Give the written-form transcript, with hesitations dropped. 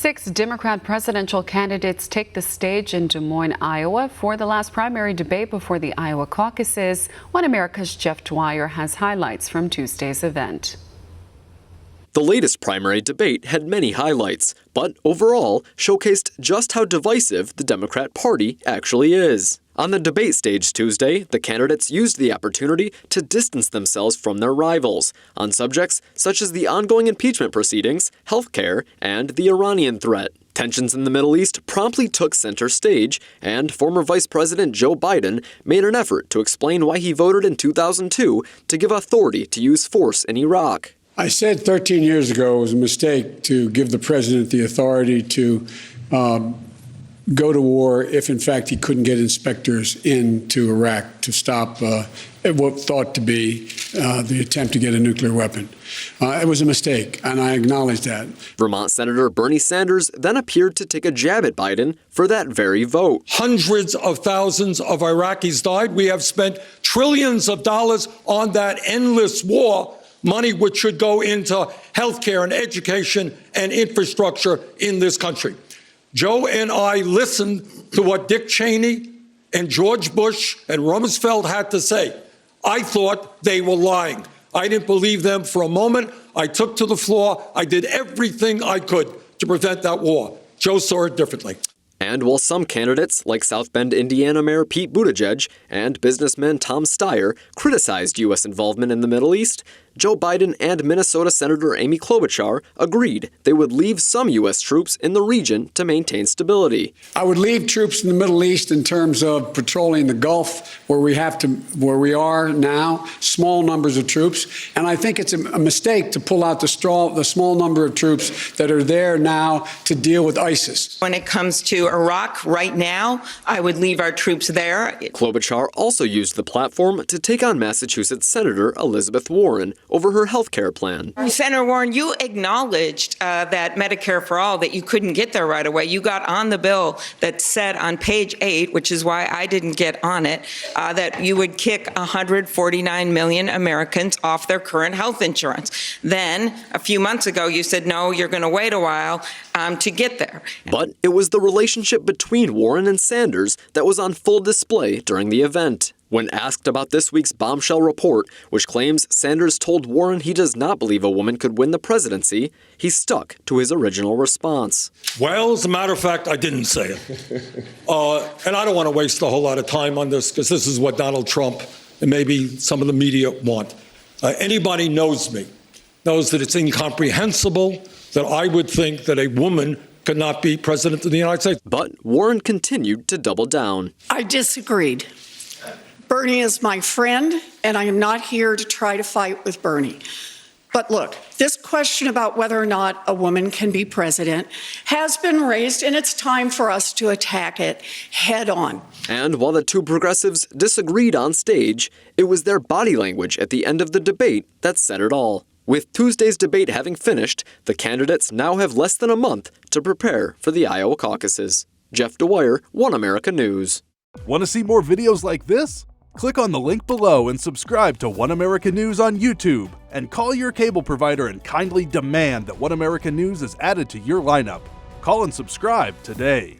6 Democrat presidential candidates take the stage in Des Moines, Iowa for the last primary debate before the Iowa caucuses. One America's Jeff Dwyer has highlights from Tuesday's event. The latest primary debate had many highlights, but overall showcased just how divisive the Democrat Party actually is. On the debate stage Tuesday, the candidates used the opportunity to distance themselves from their rivals on subjects such as the ongoing impeachment proceedings, health care, and the Iranian threat. Tensions in the Middle East promptly took center stage, and former Vice President Joe Biden made an effort to explain why he voted in 2002 to give authority to use force in Iraq. I said 13 years ago it was a mistake to give the president the authority to go to war if, in fact, he couldn't get inspectors into Iraq to stop what thought to be the attempt to get a nuclear weapon. It was a mistake, and I acknowledge that. Vermont Senator Bernie Sanders then appeared to take a jab at Biden for that very vote. Hundreds of thousands of Iraqis died. We have spent trillions of dollars on that endless war, money which should go into health care and education and infrastructure in this country. Joe and I listened to what Dick Cheney and George Bush and Rumsfeld had to say. I thought they were lying. I didn't believe them for a moment. I took to the floor. I did everything I could to prevent that war. Joe saw it differently. And while some candidates, like South Bend, Indiana Mayor Pete Buttigieg and businessman Tom Steyer, criticized U.S. involvement in the Middle East, Joe Biden and Minnesota Senator Amy Klobuchar agreed they would leave some U.S. troops in the region to maintain stability. I would leave troops in the Middle East in terms of patrolling the Gulf, where we are now, small numbers of troops. And I think it's a mistake to pull out the small number of troops that are there now to deal with ISIS. When it comes to Iraq right now, I would leave our troops there. Klobuchar also used the platform to take on Massachusetts Senator Elizabeth Warren over her health care plan. Senator Warren, you acknowledged that Medicare for All, that you couldn't get there right away. You got on the bill that said on page 8, which is why I didn't get on it, that you would kick 149 million Americans off their current health insurance. Then, a few months ago, you said, no, you're going to wait a while to get there. But it was the relationship between Warren and Sanders that was on full display during the event. When asked about this week's bombshell report, which claims Sanders told Warren he does not believe a woman could win the presidency, he stuck to his original response. Well, as a matter of fact, I didn't say it. And I don't want to waste a whole lot of time on this, because this is what Donald Trump and maybe some of the media want. Anybody knows me, knows that it's incomprehensible that I would think that a woman could not be president of the United States. But Warren continued to double down. I disagreed. Bernie is my friend, and I am not here to try to fight with Bernie. But look, this question about whether or not a woman can be president has been raised, and it's time for us to attack it head on. And while the two progressives disagreed on stage, it was their body language at the end of the debate that said it all. With Tuesday's debate having finished, the candidates now have less than a month to prepare for the Iowa caucuses. Jeff Dwyer, One America News. Want to see more videos like this? Click on the link below and subscribe to One America News on YouTube, and call your cable provider and kindly demand that One America News is added to your lineup. Call and subscribe today.